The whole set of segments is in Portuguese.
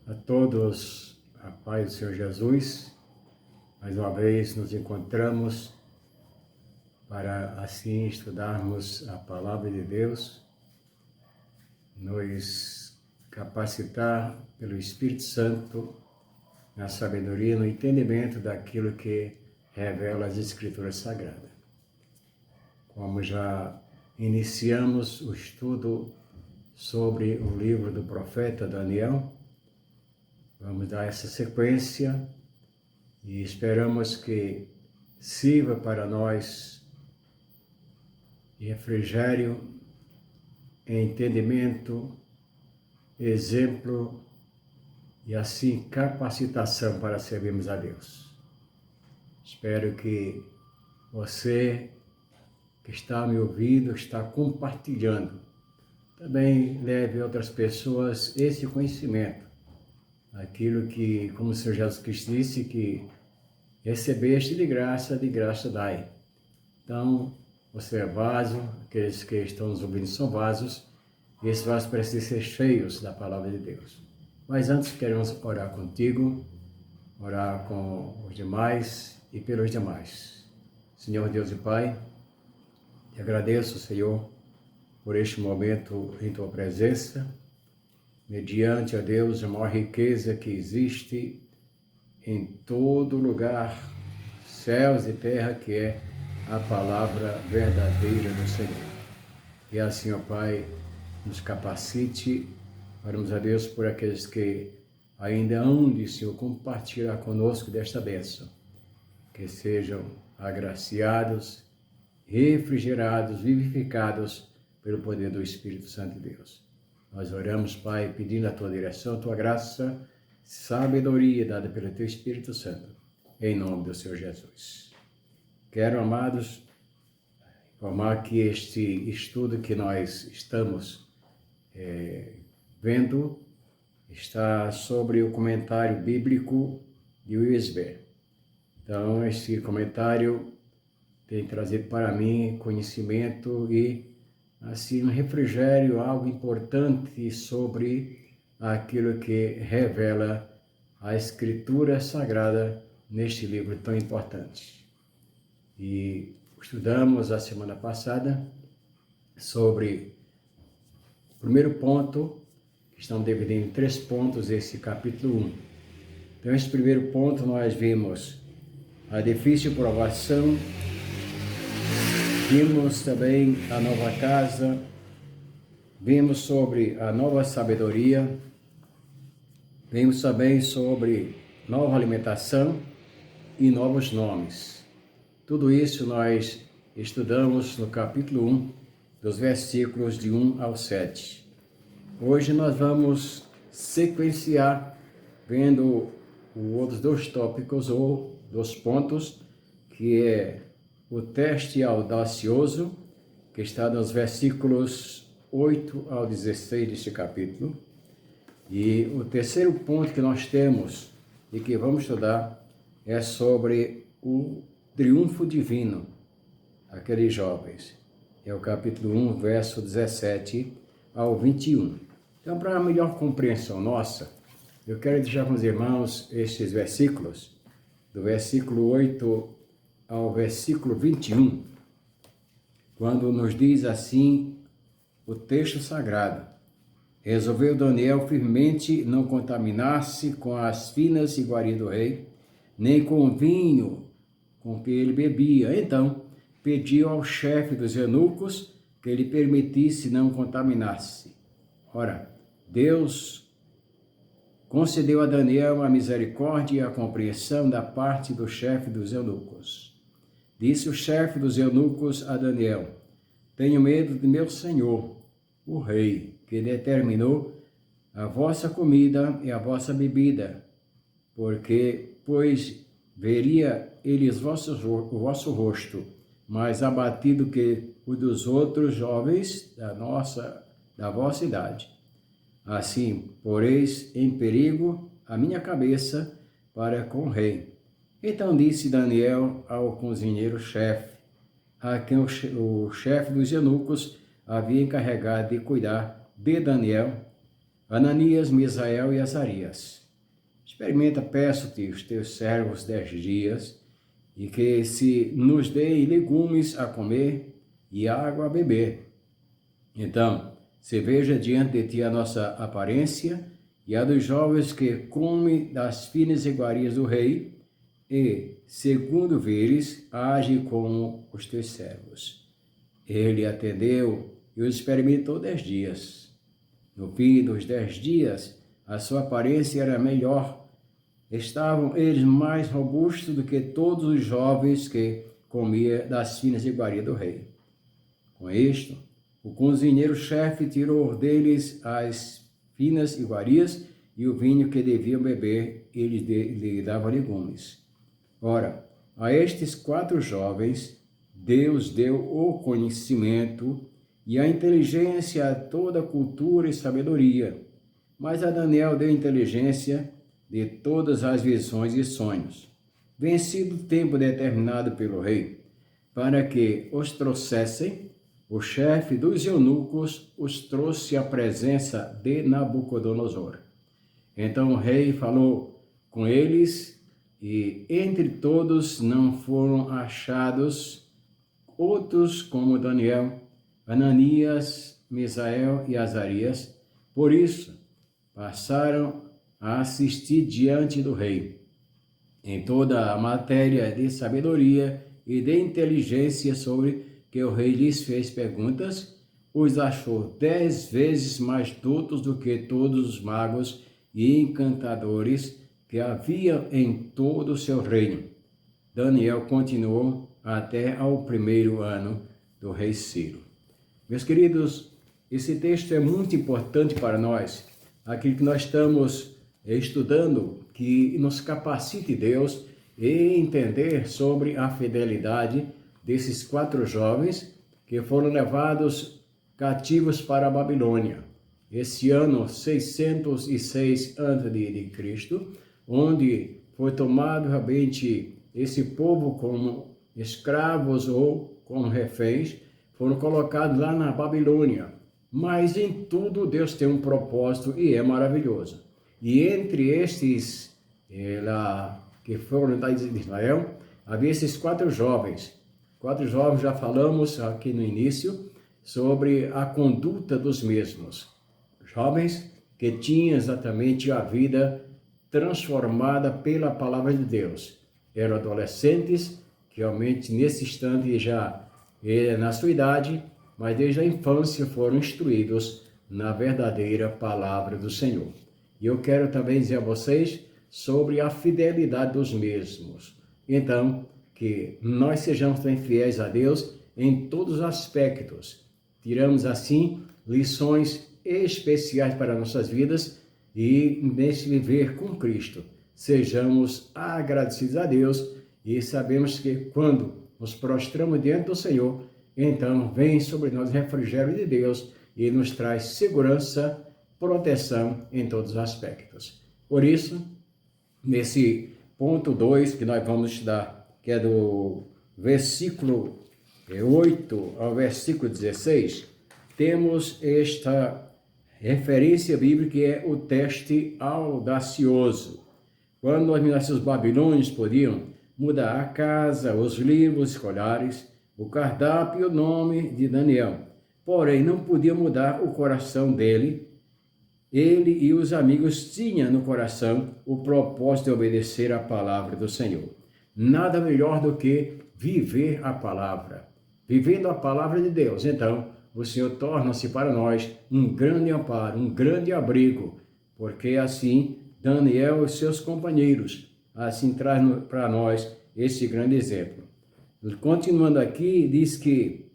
A todos, a paz do Senhor Jesus. Mais uma vez nos encontramos para assim estudarmos a Palavra de Deus, nos capacitar pelo Espírito Santo na sabedoria, no entendimento daquilo que revela as Escrituras Sagradas. Como já iniciamos o estudo sobre o livro do profeta Daniel, vamos dar essa sequência e esperamos que sirva para nós refrigério, entendimento, exemplo e assim capacitação para servirmos a Deus. Espero que você que está me ouvindo, está compartilhando, também leve a outras pessoas esse conhecimento. Aquilo que, como o Senhor Jesus Cristo disse, que recebeste de graça dai. Então, você é vaso, aqueles que estão nos ouvindo são vasos, e esses vasos precisam ser cheios da Palavra de Deus. Mas antes queremos orar contigo, orar com os demais e pelos demais. Senhor Deus e Pai, te agradeço, Senhor, por este momento em Tua presença, mediante, ó Deus, a maior riqueza que existe em todo lugar, céus e terra, que é a palavra verdadeira do Senhor. E assim, ó Pai, nos capacite, oramos a Deus por aqueles que ainda hão de, Senhor, compartilhar conosco desta bênção, que sejam agraciados, refrigerados, vivificados pelo poder do Espírito Santo de Deus. Nós oramos, Pai, pedindo a Tua direção, a Tua graça, sabedoria dada pelo Teu Espírito Santo, em nome do Senhor Jesus. Quero, amados, informar que este estudo que nós estamos vendo está sobre o comentário bíblico de Wiersbe. Então, este comentário tem trazido para mim conhecimento e assim, um refrigério, algo importante sobre aquilo que revela a Escritura Sagrada neste livro tão importante. E estudamos a semana passada sobre o primeiro ponto, que estamos dividindo em 3 pontos, esse capítulo 1. Então, esse primeiro ponto nós vimos a difícil provação. Vimos também a nova casa, vimos sobre a nova sabedoria, vimos também sobre nova alimentação e novos nomes. Tudo isso nós estudamos no capítulo 1, dos versículos de 1 ao 7. Hoje nós vamos sequenciar, vendo os outros 2 tópicos ou 2 pontos, que é o teste audacioso, que está nos versículos 8 ao 16 deste capítulo. E o terceiro ponto que nós temos e que vamos estudar é sobre o triunfo divino, aqueles jovens. É o capítulo 1, verso 17 ao 21. Então, para a melhor compreensão nossa, eu quero deixar com os irmãos estes versículos, do versículo 8 ao versículo 21, quando nos diz assim o texto sagrado: resolveu Daniel firmemente não contaminar-se com as finas iguarias do rei, nem com o vinho com que ele bebia. Então pediu ao chefe dos eunucos que lhe permitisse não contaminar-se. Ora, Deus concedeu a Daniel a misericórdia e a compreensão da parte do chefe dos eunucos. Disse o chefe dos eunucos a Daniel: tenho medo de meu senhor, o rei, que determinou a vossa comida e a vossa bebida, pois veria ele o vosso rosto mais abatido que o dos outros jovens da vossa idade. Assim, poreis em perigo a minha cabeça para com o rei. Então disse Daniel ao cozinheiro-chefe, a quem o chefe dos eunucos havia encarregado de cuidar de Daniel: Ananias, Misael e Azarias. Experimenta, peço-te, os teus servos 10 dias, e que se nos dê legumes a comer e água a beber. Então, se veja diante de ti a nossa aparência e a dos jovens que comem das finas iguarias do rei, e, segundo veres, age como os teus servos. Ele atendeu e os experimentou 10 dias. No fim dos 10 dias, a sua aparência era melhor. Estavam eles mais robustos do que todos os jovens que comiam das finas iguarias do rei. Com isto, o cozinheiro-chefe tirou deles as finas iguarias e o vinho que deviam beber, ele lhe dava legumes. Ora, a estes 4 jovens, Deus deu o conhecimento e a inteligência a toda cultura e sabedoria, mas a Daniel deu inteligência de todas as visões e sonhos. Vencido o tempo determinado pelo rei, para que os trouxessem, o chefe dos eunucos os trouxe à presença de Nabucodonosor. Então o rei falou com eles, e entre todos não foram achados outros como Daniel, Ananias, Misael e Azarias. Por isso, passaram a assistir diante do rei. Em toda a matéria de sabedoria e de inteligência sobre que o rei lhes fez perguntas, os achou 10 vezes mais doutos do que todos os magos e encantadores que havia em todo o seu reino. Daniel continuou até ao 1º ano do rei Ciro. Meus queridos, esse texto é muito importante para nós, aquilo que nós estamos estudando, que nos capacite Deus e entender sobre a fidelidade desses 4 jovens que foram levados cativos para a Babilônia. Esse ano 606 a.C., onde foi tomado realmente esse povo como escravos ou como reféns, foram colocados lá na Babilônia. Mas em tudo Deus tem um propósito e é maravilhoso. E entre estes que foram da de Israel, havia esses 4 jovens. 4 jovens, já falamos aqui no início sobre a conduta dos mesmos. Jovens que tinham exatamente a vida transformada pela palavra de Deus. Eram adolescentes que realmente nesse instante já na sua idade, mas desde a infância foram instruídos na verdadeira palavra do Senhor. E eu quero também dizer a vocês sobre a fidelidade dos mesmos. Então, que nós sejamos também fiéis a Deus em todos os aspectos. Tiramos assim lições especiais para nossas vidas e nesse viver com Cristo. Sejamos agradecidos a Deus e sabemos que quando nos prostramos diante do Senhor, então vem sobre nós o refrigério de Deus e nos traz segurança, proteção em todos os aspectos. Por isso, nesse ponto 2 que nós vamos estudar, que é do versículo 8 ao versículo 16, temos esta referência bíblica que é o teste audacioso. Quando os babilônios podiam mudar a casa, os livros escolares, o cardápio e o nome de Daniel, porém não podiam mudar o coração dele. Ele e os amigos tinham no coração o propósito de obedecer à palavra do Senhor. Nada melhor do que viver a palavra. Vivendo a palavra de Deus, então, o Senhor torna-se para nós um grande amparo, um grande abrigo, porque assim Daniel e seus companheiros assim traz para nós esse grande exemplo. Continuando aqui, diz que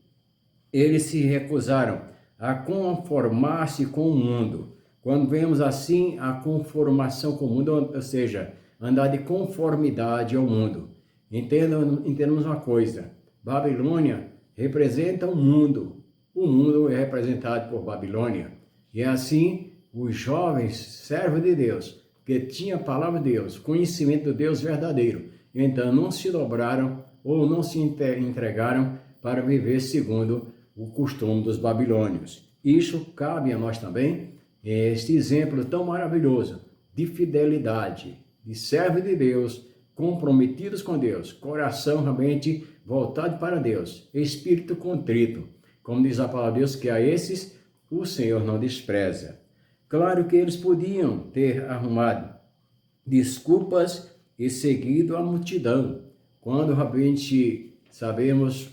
eles se recusaram a conformar-se com o mundo. Quando vemos assim a conformação com o mundo, ou seja, andar de conformidade ao mundo. Entendamos uma coisa, Babilônia representa o mundo é representado por Babilônia. E é assim, os jovens servos de Deus, que tinham a palavra de Deus, conhecimento do Deus verdadeiro, então não se dobraram ou não se entregaram para viver segundo o costume dos babilônios. Isso cabe a nós também, este exemplo tão maravilhoso de fidelidade, de servo de Deus, comprometidos com Deus, coração realmente voltado para Deus, espírito contrito, como diz a palavra de Deus, que a esses o Senhor não despreza. Claro que eles podiam ter arrumado desculpas e seguido a multidão, quando realmente sabemos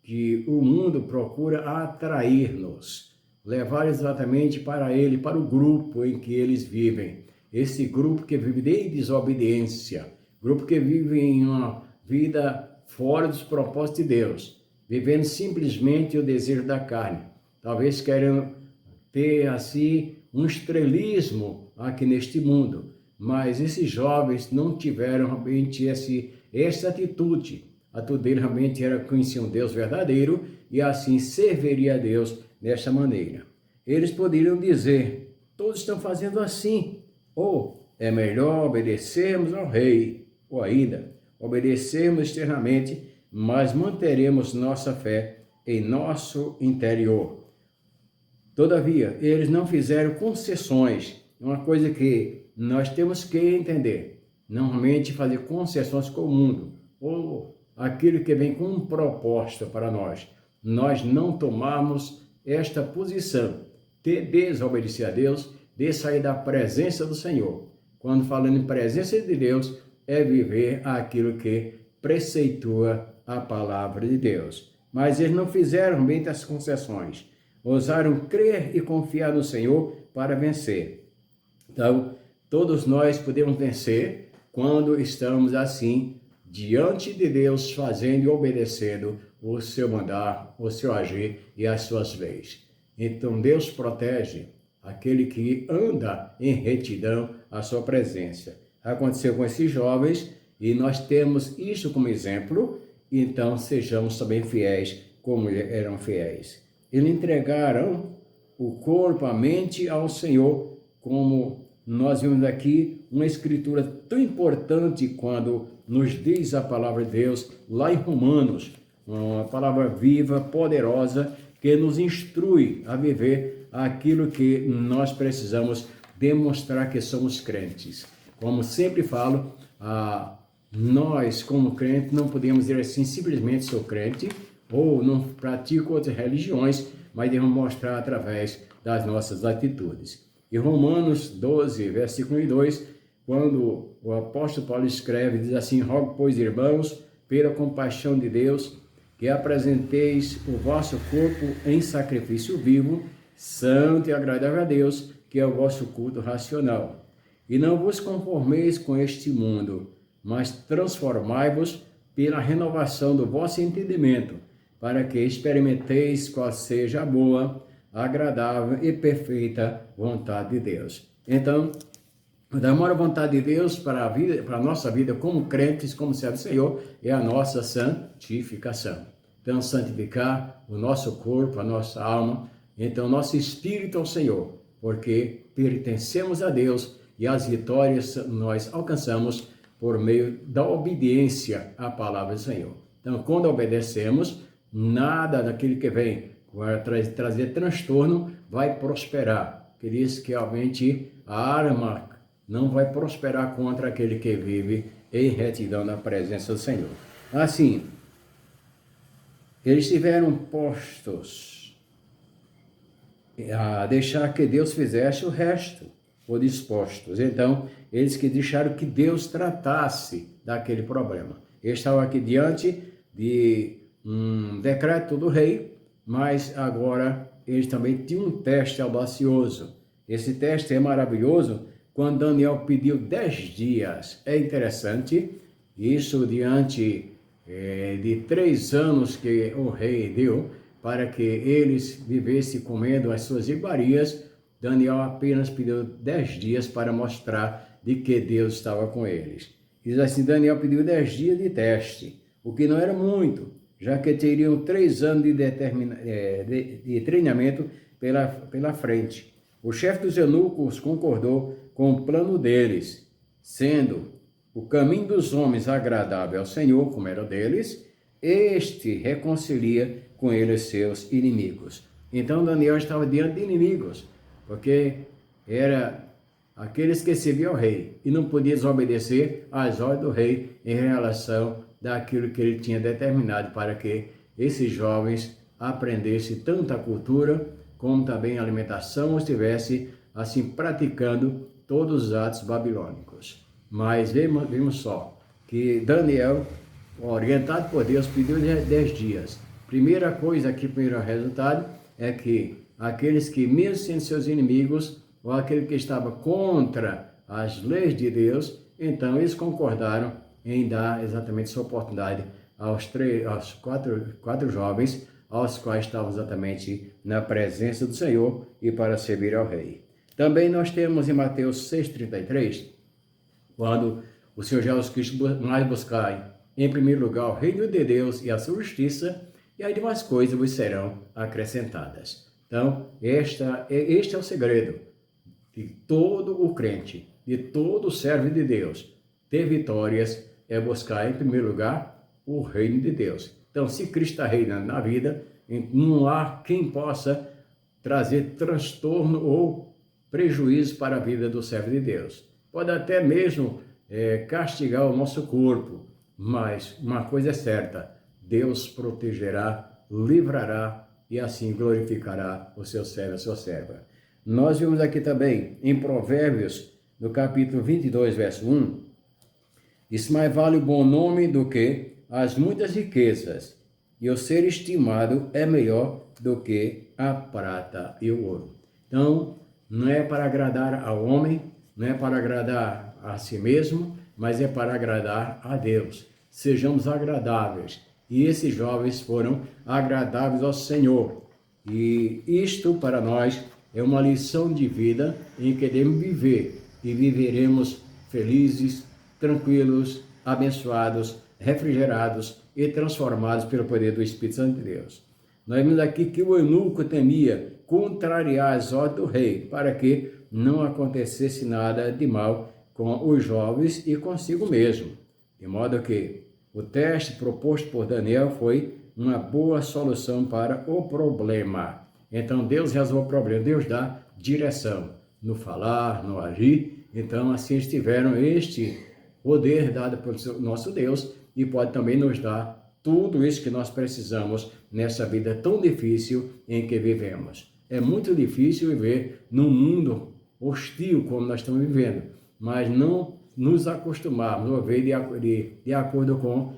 que o mundo procura atrair-nos, levar exatamente para ele, para o grupo em que eles vivem. Esse grupo que vive de desobediência, grupo que vive em uma vida fora dos propósitos de Deus, vivendo simplesmente o desejo da carne. Talvez querendo ter assim um estrelismo aqui neste mundo, mas esses jovens não tiveram realmente essa atitude. A atitude deles realmente era conhecer um Deus verdadeiro e assim serviria a Deus desta maneira. Eles poderiam dizer, todos estão fazendo assim, ou é melhor obedecermos ao rei, ou ainda, obedecermos externamente, mas manteremos nossa fé em nosso interior. Todavia, eles não fizeram concessões, uma coisa que nós temos que entender, normalmente fazer concessões com o mundo, ou aquilo que vem com um propósito para nós. Nós não tomamos esta posição de desobedecer a Deus, de sair da presença do Senhor. Quando falando em presença de Deus, é viver aquilo que preceitua a palavra de Deus. Mas eles não fizeram muitas concessões. Ousaram crer e confiar no Senhor para vencer. Então, todos nós podemos vencer quando estamos assim, diante de Deus, fazendo e obedecendo o seu mandar, o seu agir e as suas leis. Então, Deus protege aquele que anda em retidão à sua presença. Aconteceu com esses jovens e nós temos isso como exemplo, então sejamos também fiéis como eram fiéis. Eles entregaram o corpo, a mente ao Senhor, como nós vimos aqui uma escritura tão importante quando nos diz a palavra de Deus, lá em Romanos, uma palavra viva, poderosa, que nos instrui a viver aquilo que nós precisamos demonstrar que somos crentes. Como sempre falo, nós como crentes não podemos dizer assim, simplesmente sou crente, ou não pratico outras religiões, mas devemos mostrar através das nossas atitudes. Em Romanos 12, versículo 2, quando o apóstolo Paulo escreve, diz assim, rogo, pois, irmãos, pela compaixão de Deus, que apresenteis o vosso corpo em sacrifício vivo, santo e agradável a Deus, que é o vosso culto racional. E não vos conformeis com este mundo, mas transformai-vos pela renovação do vosso entendimento, para que experimenteis qual seja a boa, agradável e perfeita vontade de Deus. Então, a maior vontade de Deus para a nossa vida como crentes, como servos do Senhor, é a nossa santificação. Então, santificar o nosso corpo, a nossa alma, então nosso espírito ao Senhor, porque pertencemos a Deus e as vitórias nós alcançamos por meio da obediência à palavra do Senhor. Então, quando obedecemos, nada daquilo que vem trazer transtorno vai prosperar. Por isso que realmente a arma não vai prosperar contra aquele que vive em retidão na presença do Senhor. Assim, eles tiveram postos a deixar que Deus fizesse o resto, ou dispostos. Então, eles que deixaram que Deus tratasse daquele problema. Eles estavam aqui diante de um decreto do rei, mas agora eles também tinham um teste audacioso. Esse teste é maravilhoso quando Daniel pediu 10 dias. É interessante, isso diante de 3 anos que o rei deu para que eles vivessem comendo as suas iguarias. Daniel apenas pediu 10 dias para mostrar de que Deus estava com eles. Diz assim, Daniel pediu 10 dias de teste, o que não era muito, já que teriam 3 anos de treinamento pela frente. O chefe dos eunucos concordou com o plano deles, sendo o caminho dos homens agradável ao Senhor, como era o deles, este reconcilia com eles seus inimigos. Então Daniel estava diante de inimigos, porque era aqueles que serviam ao rei e não podiam desobedecer às ordens do rei em relação daquilo que ele tinha determinado para que esses jovens aprendessem tanto a cultura como também a alimentação, ou estivesse assim praticando todos os atos babilônicos. Mas vimos só que Daniel, orientado por Deus, pediu 10 dias. Primeira coisa aqui, primeiro resultado, é que aqueles que, mesmo sendo seus inimigos, ou aquele que estava contra as leis de Deus, então eles concordaram em dar exatamente essa oportunidade aos quatro jovens, aos quais estavam exatamente na presença do Senhor e para servir ao rei. Também nós temos em Mateus 6,33, quando o Senhor Jesus Cristo mais buscai em primeiro lugar o reino de Deus e a sua justiça, e as demais coisas vos serão acrescentadas. Então, este é o segredo de todo o crente, de todo o servo de Deus. Ter vitórias é buscar em primeiro lugar o reino de Deus. Então, se Cristo está reinando na vida, não há quem possa trazer transtorno ou prejuízo para a vida do servo de Deus. Pode até mesmo castigar o nosso corpo, mas uma coisa é certa, Deus protegerá, livrará e assim glorificará o seu servo e a sua serva. Nós vimos aqui também em Provérbios, no capítulo 22, verso 1, diz: mais vale o bom nome do que as muitas riquezas, e o ser estimado é melhor do que a prata e o ouro. Então, não é para agradar ao homem, não é para agradar a si mesmo, mas é para agradar a Deus. Sejamos agradáveis. E esses jovens foram agradáveis ao Senhor. E isto para nós é uma lição de vida em que devemos viver. E viveremos felizes, tranquilos, abençoados, refrigerados e transformados pelo poder do Espírito Santo de Deus. Nós vemos aqui que o eunuco temia contrariar as ordens do rei, para que não acontecesse nada de mal com os jovens e consigo mesmo. De modo que o teste proposto por Daniel foi uma boa solução para o problema. Então Deus resolve o problema, Deus dá direção no falar, no agir. Então assim eles tiveram este poder dado pelo nosso Deus e pode também nos dar tudo isso que nós precisamos nessa vida tão difícil em que vivemos. É muito difícil viver num mundo hostil como nós estamos vivendo, mas não nos acostumarmos a viver de acordo com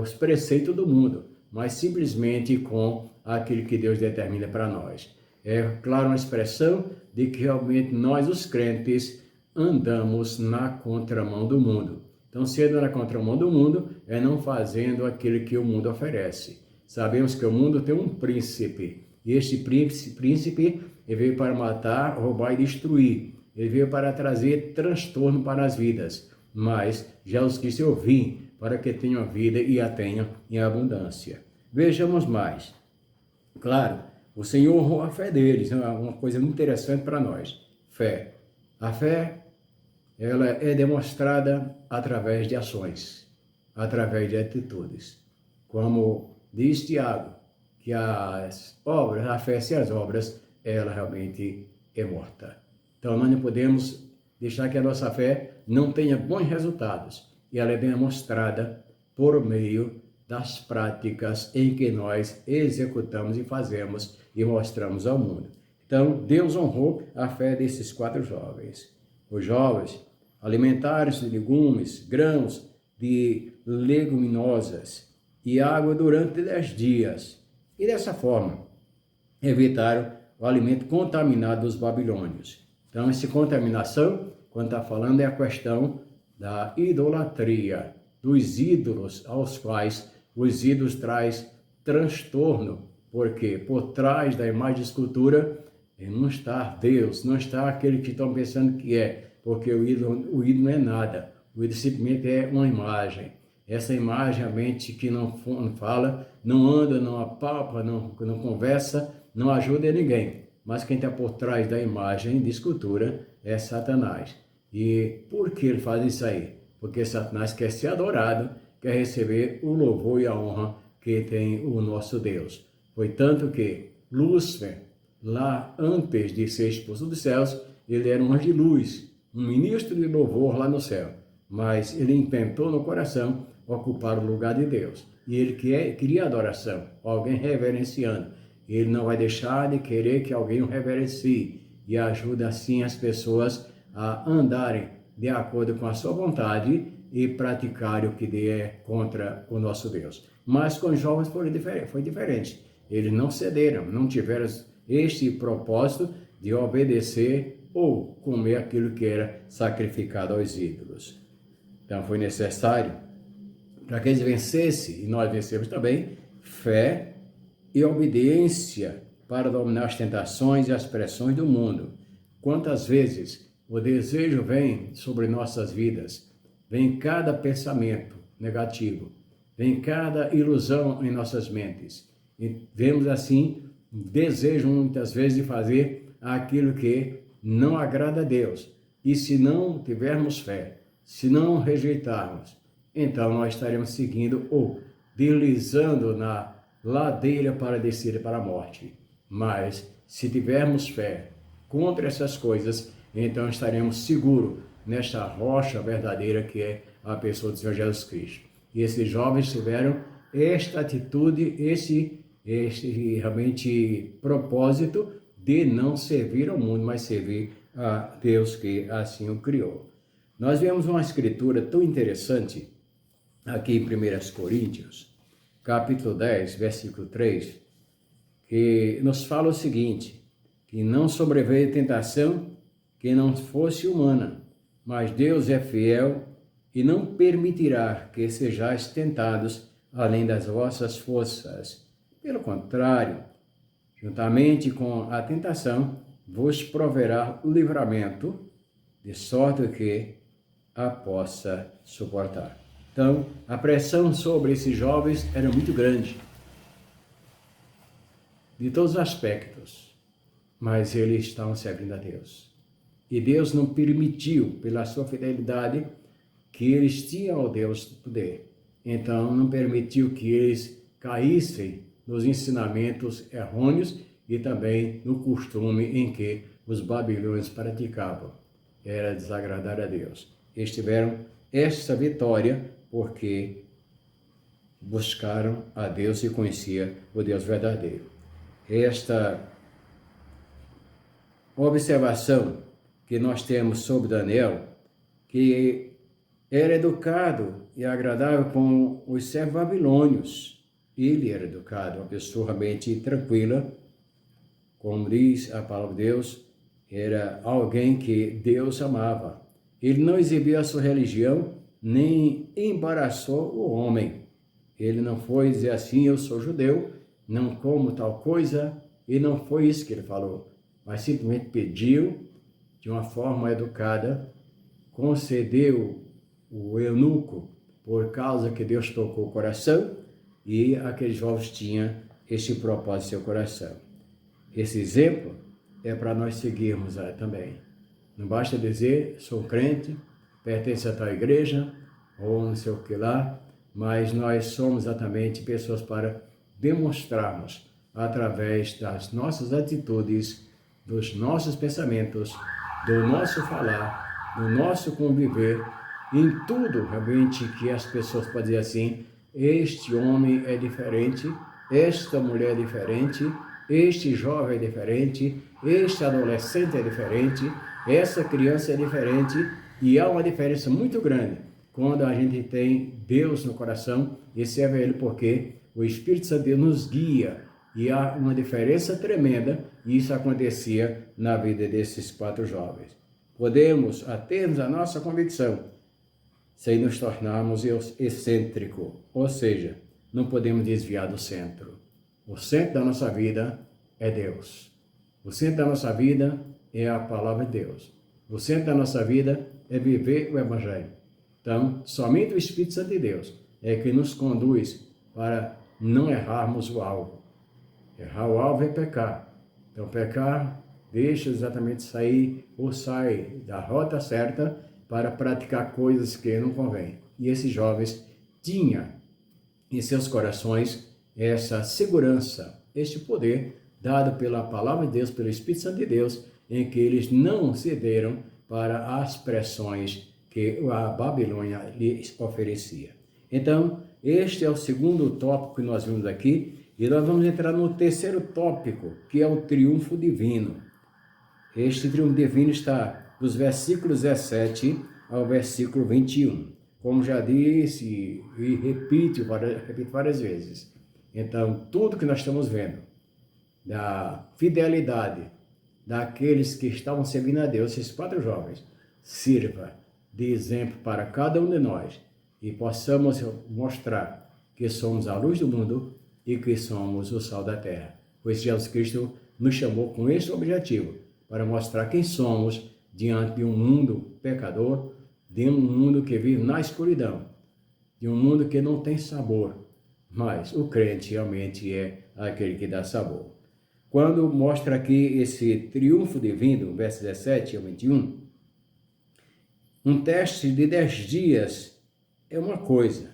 os preceitos do mundo, mas simplesmente com aquilo que Deus determina para nós. É claro uma expressão de que realmente nós, os crentes, andamos na contramão do mundo. Então, sendo na contramão do mundo, é não fazendo aquilo que o mundo oferece. Sabemos que o mundo tem um príncipe, e este príncipe ele veio para matar, roubar e destruir. Ele veio para trazer transtorno para as vidas. Mas Jesus Cristo eu vim para que tenham vida e a tenham em abundância. Vejamos mais. Claro, o Senhor honrou a fé deles, é uma coisa muito interessante para nós. Fé. A fé, ela é demonstrada através de ações, através de atitudes. Como diz Tiago, que as obras, a fé sem as obras, ela realmente é morta. Então nós não podemos deixar que a nossa fé não tenha bons resultados. E ela é demonstrada por meio das práticas em que nós executamos e fazemos e mostramos ao mundo. Então Deus honrou a fé desses 4 jovens. Os jovens alimentaram-se de legumes, grãos, de leguminosas e água durante 10 dias. E dessa forma, evitaram o alimento contaminado dos babilônios. Então, essa contaminação, quando está falando, é a questão da idolatria, dos ídolos aos quais os ídolos traz transtorno. Porque por trás da imagem de escultura não está Deus, não está aquele que estão pensando que é. Porque o ídolo não é nada, o ídolo simplesmente é uma imagem. Essa imagem, a mente que não fala, não anda, não apalpa, não conversa, não ajuda ninguém. Mas quem está por trás da imagem de escultura é Satanás. E por que ele faz isso aí? Porque Satanás quer ser adorado, quer receber o louvor e a honra que tem o nosso Deus. Foi tanto que Lúcifer, lá antes de ser expulso dos céus, ele era um anjo de luz, um ministro de louvor lá no céu, mas ele intentou no coração ocupar o lugar de Deus. E ele queria adoração, alguém reverenciando. Ele não vai deixar de querer que alguém o reverencie e ajuda assim as pessoas a andarem de acordo com a sua vontade e praticarem o que é contra o nosso Deus. Mas com os jovens foi diferente. Eles não cederam, não tiveram este propósito de obedecer ou comer aquilo que era sacrificado aos ídolos. Então foi necessário, para que eles vencessem, e nós vencemos também, fé e obediência para dominar as tentações e as pressões do mundo. Quantas vezes o desejo vem sobre nossas vidas, vem cada pensamento negativo, vem cada ilusão em nossas mentes. E vemos assim, desejo muitas vezes de fazer aquilo que não agrada a Deus. E se não tivermos fé, se não rejeitarmos, então nós estaremos seguindo ou deslizando na ladeira para descer para a morte. Mas se tivermos fé contra essas coisas, então estaremos seguros nesta rocha verdadeira que é a pessoa do Senhor Jesus Cristo. E esses jovens tiveram esta atitude, esse realmente propósito de não servir ao mundo, mas servir a Deus que assim o criou. Nós vemos uma escritura tão interessante aqui em 1 Coríntios, capítulo 10, versículo 3, que nos fala o seguinte, que não sobreveio tentação que não fosse humana, mas Deus é fiel e não permitirá que sejais tentados além das vossas forças. Pelo contrário, juntamente com a tentação, vos proverá o livramento, de sorte que a possa suportar. Então, a pressão sobre esses jovens era muito grande, de todos os aspectos, mas eles estavam servindo a Deus. E Deus não permitiu, pela sua fidelidade, que eles tinham ao Deus do poder. Então, não permitiu que eles caíssem nos ensinamentos errôneos e também no costume em que os babilônios praticavam. Era desagradar a Deus. Eles tiveram esta vitória porque buscaram a Deus e conheciam o Deus verdadeiro. Esta observação que nós temos sobre Daniel, que era educado e agradável com os servos babilônios. Ele era educado, uma pessoa realmente tranquila, como diz a palavra de Deus, era alguém que Deus amava. Ele não exibiu a sua religião, nem embaraçou o homem. Ele não foi dizer assim, eu sou judeu, não como tal coisa, e não foi isso que ele falou, mas simplesmente pediu, de uma forma educada, concedeu o eunuco, por causa que Deus tocou o coração, e aqueles jovens tinham este propósito em seu coração. Esse exemplo é para nós seguirmos também. Não basta dizer, sou crente, pertenço a tal igreja, ou não sei o que lá, mas nós somos exatamente pessoas para demonstrarmos, através das nossas atitudes, dos nossos pensamentos, do nosso falar, do nosso conviver, em tudo realmente que as pessoas podem dizer assim, este homem é diferente, esta mulher é diferente, este jovem é diferente, este adolescente é diferente, essa criança é diferente, e há uma diferença muito grande quando a gente tem Deus no coração e serve a Ele, porque o Espírito Santo de Deus nos guia, e há uma diferença tremenda, e isso acontecia na vida desses 4 jovens. Podemos termos a nossa convicção, sem nos tornarmos excêntricos, ou seja, não podemos desviar do centro. O centro da nossa vida é Deus. O centro da nossa vida é a palavra de Deus. O centro da nossa vida é viver o Evangelho. Então, somente o Espírito Santo de Deus é que nos conduz para não errarmos o alvo. Errar o alvo é pecar. Então, pecar deixa exatamente sair ou sai da rota certa para praticar coisas que não convém. E esses jovens tinham em seus corações essa segurança, este poder dado pela palavra de Deus, pelo Espírito Santo de Deus, em que eles não cederam para as pressões que a Babilônia lhes oferecia. Então, este é o segundo tópico que nós vimos aqui, e nós vamos entrar no terceiro tópico, que é o triunfo divino. Este triunfo divino está dos versículos 17 ao versículo 21. Como já disse e repito várias vezes. Então, tudo que nós estamos vendo, da fidelidade daqueles que estavam servindo a Deus, esses 4 jovens, sirva de exemplo para cada um de nós e possamos mostrar que somos a luz do mundo e que somos o sal da terra. Pois Jesus Cristo nos chamou com esse objetivo, para mostrar quem somos diante de um mundo pecador, de um mundo que vive na escuridão, de um mundo que não tem sabor, mas o crente realmente é aquele que dá sabor. Quando mostra aqui esse triunfo divino, versos 17 ao 21, um teste de 10 dias é uma coisa,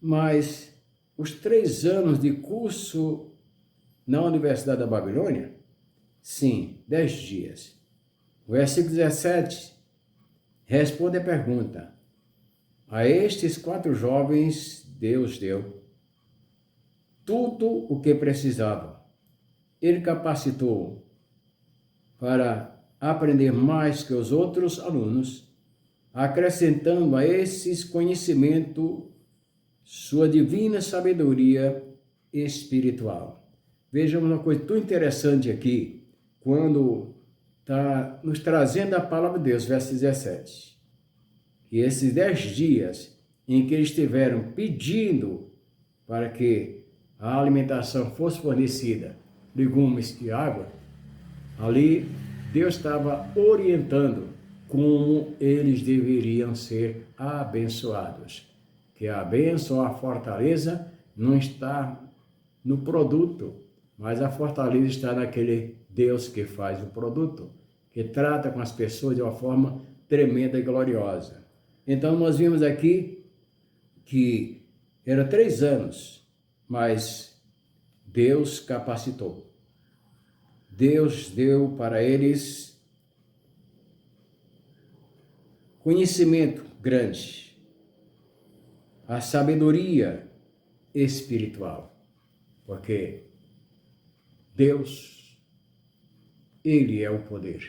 mas os 3 anos de curso na Universidade da Babilônia, sim, 10 dias. O versículo 17 responde a pergunta: a estes 4 jovens Deus deu tudo o que precisavam. Ele capacitou para aprender mais que os outros alunos, acrescentando a esses conhecimento sua divina sabedoria espiritual. Vejamos uma coisa tão interessante aqui, quando está nos trazendo a palavra de Deus, verso 17. Que esses 10 dias em que eles estiveram pedindo para que a alimentação fosse fornecida, legumes e água, ali Deus estava orientando como eles deveriam ser abençoados. Que a bênção, a fortaleza não está no produto, mas a fortaleza está naquele Deus que faz o produto, que trata com as pessoas de uma forma tremenda e gloriosa. Então nós vimos aqui que era 3 anos, mas Deus capacitou. Deus deu para eles conhecimento grande, a sabedoria espiritual, porque Deus, Ele é o poder,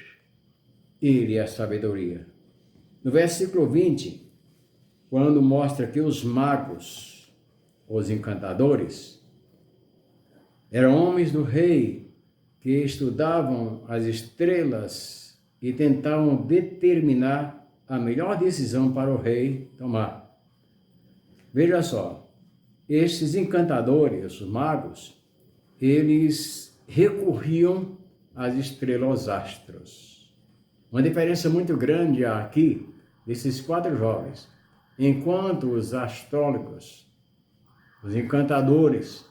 Ele é a sabedoria. No versículo 20, quando mostra que os magos, os encantadores, eram homens do rei que estudavam as estrelas e tentavam determinar a melhor decisão para o rei tomar. Veja só, estes encantadores, os magos, eles recorriam às estrelas, aos astros. Uma diferença muito grande aqui desses 4 jovens. Enquanto os astrólogos, os encantadores,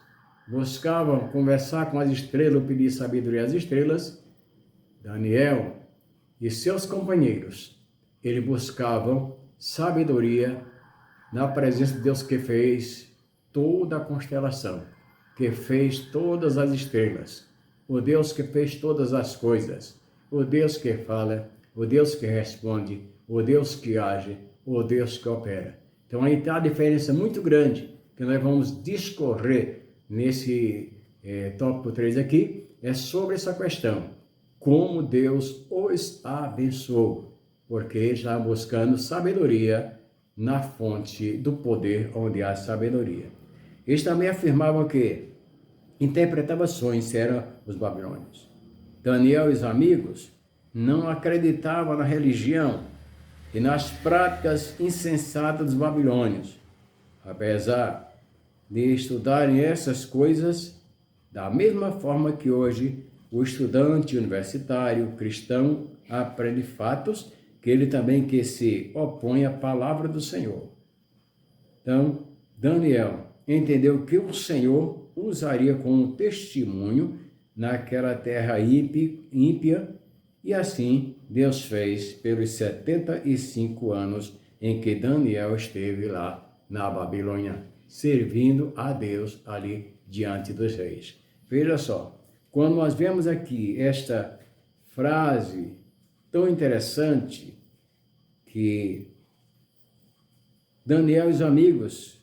buscavam conversar com as estrelas, pedir sabedoria às estrelas, Daniel e seus companheiros, eles buscavam sabedoria na presença de Deus que fez toda a constelação, que fez todas as estrelas, o Deus que fez todas as coisas, o Deus que fala, o Deus que responde, o Deus que age, o Deus que opera. Então aí está a diferença muito grande que nós vamos discorrer nesse tópico 3 aqui, é sobre essa questão, como Deus os abençoou, porque eles estavam buscando sabedoria na fonte do poder onde há sabedoria. Eles também afirmavam que interpretavam sonhos, eram os babilônios. Daniel e os amigos não acreditavam na religião e nas práticas insensatas dos babilônios, apesar de estudarem essas coisas da mesma forma que hoje o estudante universitário cristão aprende fatos, que ele também que se opõe à palavra do Senhor. Então, Daniel entendeu que o Senhor usaria como testemunho naquela terra ímpia, e assim Deus fez pelos 75 anos em que Daniel esteve lá na Babilônia, servindo a Deus ali diante dos reis. Veja só, quando nós vemos aqui esta frase tão interessante que Daniel e os amigos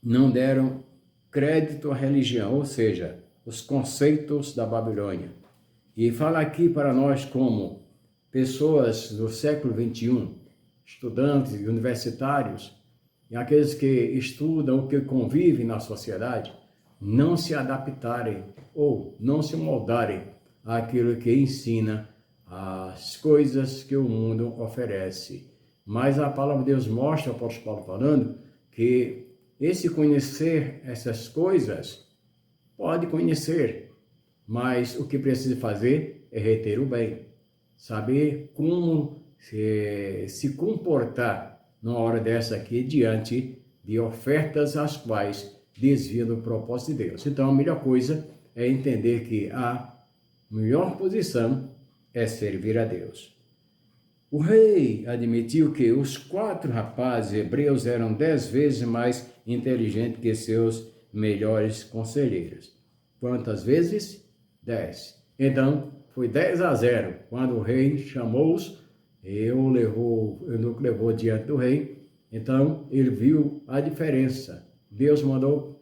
não deram crédito à religião, ou seja, os conceitos da Babilônia. E fala aqui para nós como pessoas do século XXI, estudantes e universitários, e aqueles que estudam, que convivem na sociedade, não se adaptarem ou não se moldarem àquilo que ensina as coisas que o mundo oferece. Mas a palavra de Deus mostra, o apóstolo Paulo falando, que esse conhecer essas coisas, pode conhecer, mas o que precisa fazer é reter o bem, saber como se comportar numa hora dessa aqui, diante de ofertas as quais desviam do propósito de Deus. Então, a melhor coisa é entender que a melhor posição é servir a Deus. O rei admitiu que os 4 rapazes hebreus eram 10 vezes mais inteligentes que seus melhores conselheiros. Quantas vezes? 10. Então, foi 10-0. Quando o rei chamou-os, Eunuco levou diante do rei. Então, ele viu a diferença. Deus mandou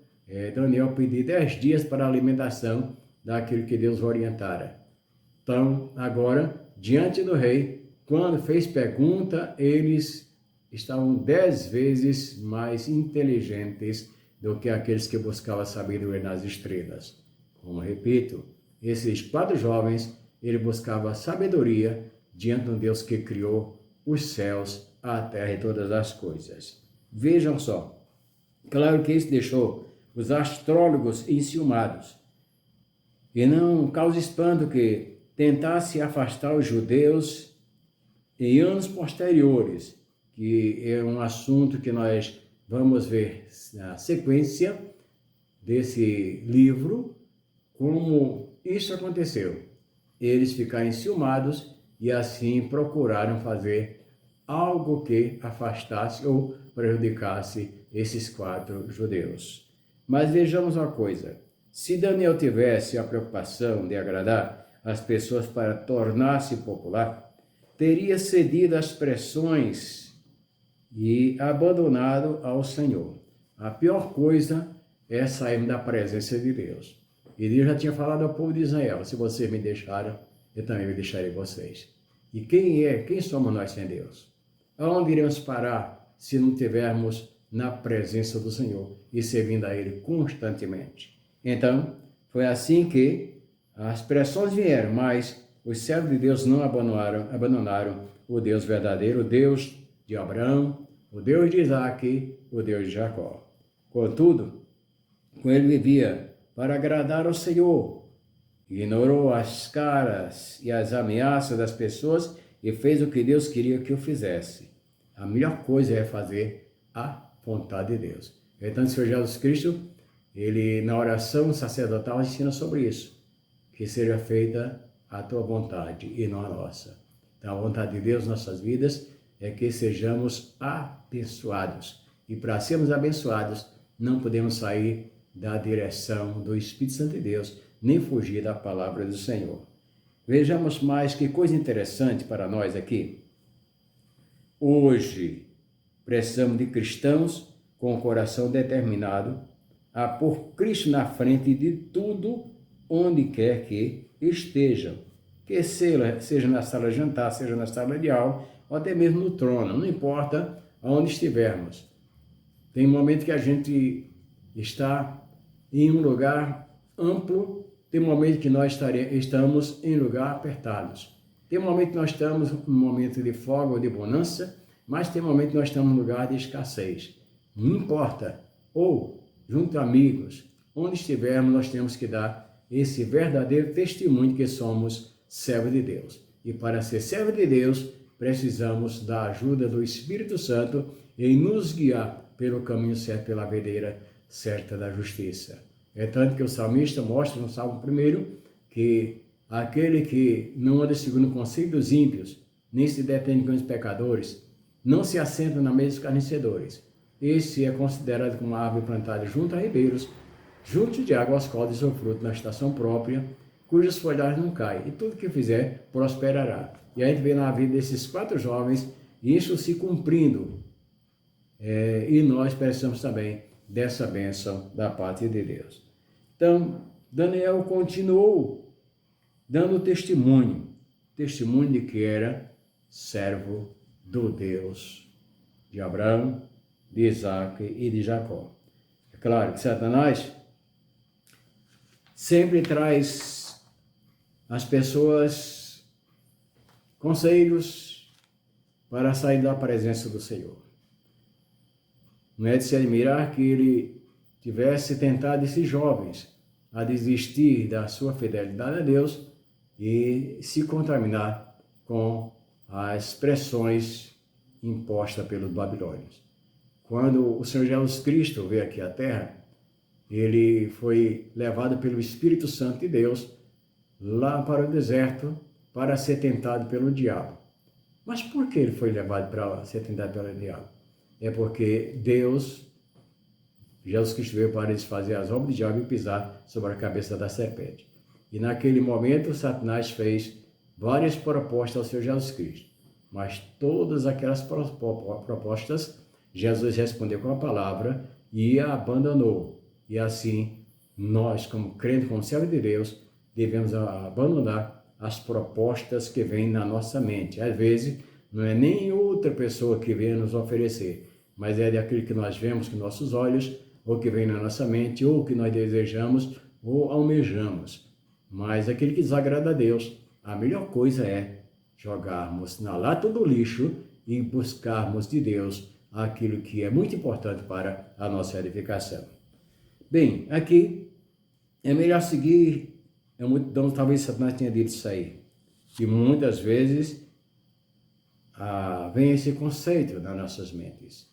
Daniel pedir 10 dias para a alimentação daquilo que Deus orientara. Então, agora, diante do rei, quando fez pergunta, eles estavam 10 vezes mais inteligentes do que aqueles que buscavam sabedoria nas estrelas. Como repito, esses 4 jovens, ele buscava sabedoria diante de um Deus que criou os céus, a terra e todas as coisas. Vejam só, claro que isso deixou os astrólogos enciumados. E não causa espanto que tentasse afastar os judeus em anos posteriores, que é um assunto que nós vamos ver na sequência desse livro, como isso aconteceu. Eles ficaram enciumados e assim procuraram fazer algo que afastasse ou prejudicasse esses 4 judeus. Mas vejamos uma coisa, se Daniel tivesse a preocupação de agradar as pessoas para tornar-se popular, teria cedido às pressões e abandonado ao Senhor. A pior coisa é sair da presença de Deus. E Deus já tinha falado ao povo de Israel, se vocês me deixaram, eu também me deixarei vocês. E quem somos nós sem Deus? Aonde iremos parar se não estivermos na presença do Senhor e servindo a Ele constantemente? Então, foi assim que as pressões vieram, mas os servos de Deus não abandonaram o Deus verdadeiro, o Deus de Abraão, o Deus de Isaac, o Deus de Jacó. Contudo, com ele vivia para agradar ao Senhor, ignorou as caras e as ameaças das pessoas e fez o que Deus queria que eu fizesse. A melhor coisa é fazer a vontade de Deus. Então, o Senhor Jesus Cristo, ele na oração sacerdotal ensina sobre isso, que seja feita a tua vontade e não a nossa. Então, a vontade de Deus em nossas vidas é que sejamos abençoados. E para sermos abençoados, não podemos sair da direção do Espírito Santo de Deus, nem fugir da palavra do Senhor. Vejamos mais que coisa interessante para nós aqui. Hoje, precisamos de cristãos com o coração determinado a pôr Cristo na frente de tudo, onde quer que estejam. Que seja na sala de jantar, seja na sala de aula, ou até mesmo no trono, não importa onde estivermos. Tem um momento que a gente está em um lugar amplo, tem um momento que nós estamos em lugar apertados. Tem um momento que nós estamos em um momento de folga ou de bonança, mas tem um momento que nós estamos em um lugar de escassez. Não importa. Ou, junto a amigos, onde estivermos, nós temos que dar esse verdadeiro testemunho que somos servos de Deus. E para ser servo de Deus, precisamos da ajuda do Espírito Santo em nos guiar pelo caminho certo, pela verdadeira certa da justiça. É tanto que o salmista mostra no Salmo 1 que aquele que não anda segundo o conselho dos ímpios, nem se detém com os pecadores, não se assenta na mesa dos escarnecedores. Esse é considerado como uma árvore plantada junto a ribeiros, junto de água aos quais deu fruto na estação própria, cujas folhagens não caem, e tudo que fizer prosperará. E a gente vê na vida desses 4 jovens, isso se cumprindo, e nós precisamos também dessa bênção da parte de Deus. Então, Daniel continuou dando testemunho de que era servo do Deus de Abraão, de Isaac e de Jacó. É claro que Satanás sempre traz às pessoas conselhos para sair da presença do Senhor. Não é de se admirar que ele tivesse tentado esses jovens a desistir da sua fidelidade a Deus e se contaminar com as pressões impostas pelos babilônios. Quando o Senhor Jesus Cristo veio aqui à Terra, ele foi levado pelo Espírito Santo de Deus lá para o deserto para ser tentado pelo diabo. Mas por que ele foi levado para ser tentado pelo diabo? É porque Jesus Cristo veio para desfazer as obras do diabo e pisar sobre a cabeça da serpente. E naquele momento, Satanás fez várias propostas ao Senhor Jesus Cristo. Mas todas aquelas propostas, Jesus respondeu com a palavra e a abandonou. E assim, nós, como crentes, como servos de Deus, devemos abandonar as propostas que vêm na nossa mente. Às vezes, não é nem outra pessoa que vem nos oferecer, mas é daquilo que nós vemos com nossos olhos, ou que vem na nossa mente, ou que nós desejamos, ou almejamos. Mas aquilo que desagrada a Deus, a melhor coisa é jogarmos na lata do lixo e buscarmos de Deus aquilo que é muito importante para a nossa edificação. Bem, aqui é melhor seguir, então talvez Satanás tenha dito isso aí, que muitas vezes vem esse conceito nas nossas mentes.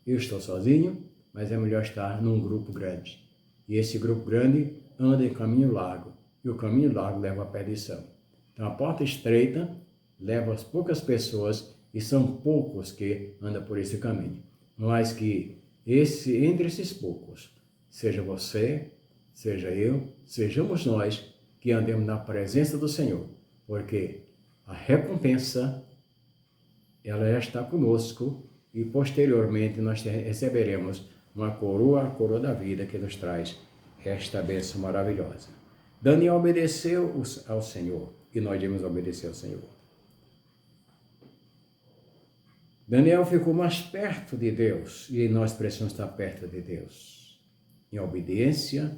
Eu estou sozinho, mas é melhor estar num grupo grande. E esse grupo grande anda em caminho largo, e o caminho largo leva à perdição. Então a porta estreita leva as poucas pessoas, e são poucos que andam por esse caminho. Mas que entre esses poucos, seja você, seja eu, sejamos nós que andemos na presença do Senhor, porque a recompensa ela já está conosco e posteriormente nós receberemos uma coroa, a coroa da vida que nos traz esta bênção maravilhosa. Daniel obedeceu ao Senhor e nós devemos obedecer ao Senhor. Daniel ficou mais perto de Deus e nós precisamos estar perto de Deus. Em obediência,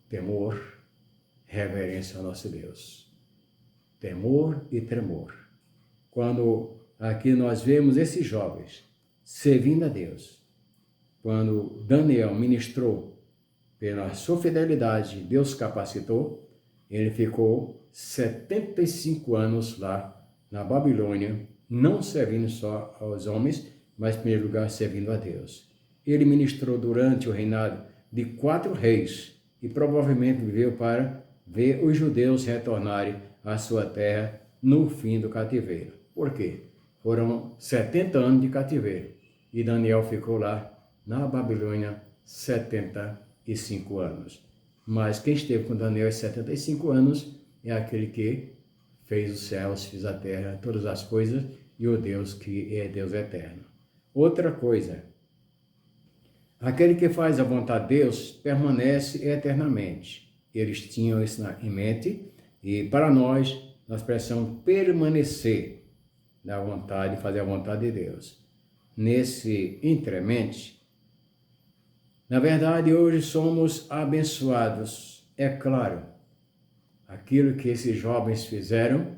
temor, reverência ao nosso Deus. Temor e tremor. Quando aqui nós vemos esses jovens servindo a Deus, quando Daniel ministrou pela sua fidelidade, Deus capacitou, ele ficou 75 anos lá na Babilônia, não servindo só aos homens, mas em primeiro lugar servindo a Deus. Ele ministrou durante o reinado de 4 reis e provavelmente viveu para ver os judeus retornarem à sua terra no fim do cativeiro. Por quê? Foram 70 anos de cativeiro e Daniel ficou lá na Babilônia 75 anos. Mas quem esteve com Daniel aos 75 anos é aquele que fez os céus, fez a terra, todas as coisas, e o Deus que é Deus eterno. Outra coisa, aquele que faz a vontade de Deus permanece eternamente. Eles tinham isso em mente e para nós precisamos permanecer na vontade, fazer a vontade de Deus. Nesse entremente, na verdade, hoje somos abençoados. É claro, aquilo que esses jovens fizeram,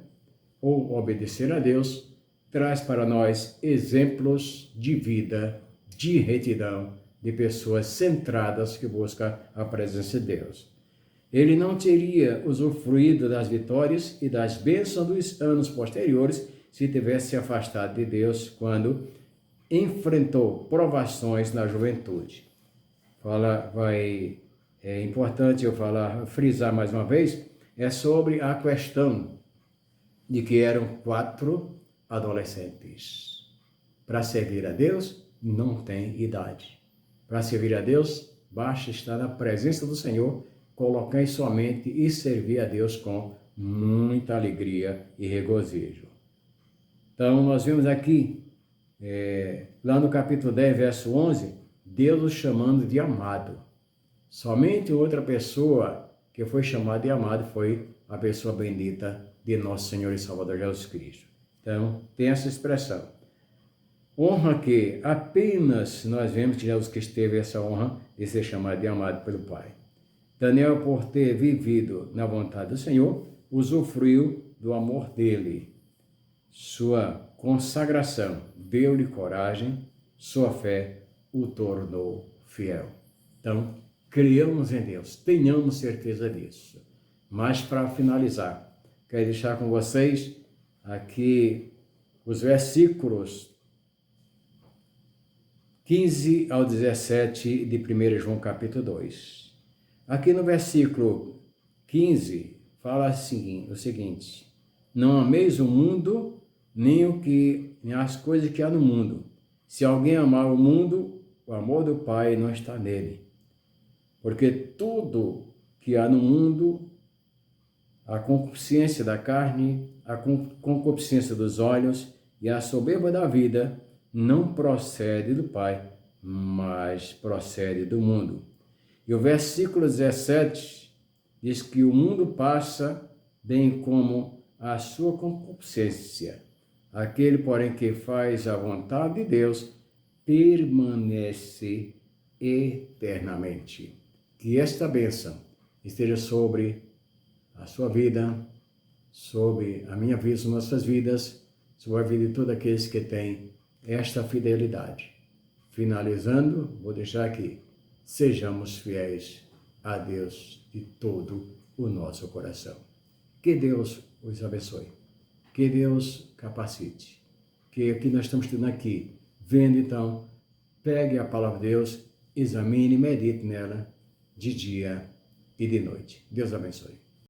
ou obedecer a Deus, traz para nós exemplos de vida, de retidão, de pessoas centradas que buscam a presença de Deus. Ele não teria usufruído das vitórias e das bênçãos dos anos posteriores se tivesse se afastado de Deus quando enfrentou provações na juventude. É importante eu frisar mais uma vez, é sobre a questão de que eram 4 adolescentes. Para servir a Deus, não tem idade. Para servir a Deus, basta estar na presença do Senhor colocar em sua mente e servir a Deus com muita alegria e regozijo. Então, nós vemos aqui, lá no capítulo 10, verso 11, Deus o chamando de amado. Somente outra pessoa que foi chamada de amado foi a pessoa bendita de nosso Senhor e Salvador Jesus Cristo. Então, tem essa expressão. Honra que apenas nós vemos que Jesus Cristo teve essa honra de ser chamado de amado pelo Pai. Daniel, por ter vivido na vontade do Senhor, usufruiu do amor dele. Sua consagração deu-lhe coragem, sua fé o tornou fiel. Então, criamos em Deus, tenhamos certeza disso. Mas para finalizar, quero deixar com vocês aqui os versículos 15 ao 17 de 1 João capítulo 2. Aqui no versículo 15 fala o seguinte: não ameis o mundo, nem as coisas que há no mundo. Se alguém amar o mundo, o amor do Pai não está nele. Porque tudo que há no mundo, a concupiscência da carne, a concupiscência dos olhos e a soberba da vida, não procede do Pai, mas procede do mundo. E o versículo 17 diz que o mundo passa, bem como a sua concupiscência. Aquele, porém, que faz a vontade de Deus, permanece eternamente. Que esta bênção esteja sobre a sua vida, sobre a minha vida, sobre nossas vidas, sobre a vida de todos aqueles que têm esta fidelidade. Finalizando, vou deixar aqui: sejamos fiéis a Deus de todo o nosso coração. Que Deus os abençoe. Que Deus capacite. Que o que nós estamos estudando aqui, vendo então, pegue a palavra de Deus, examine e medite nela de dia e de noite. Deus abençoe.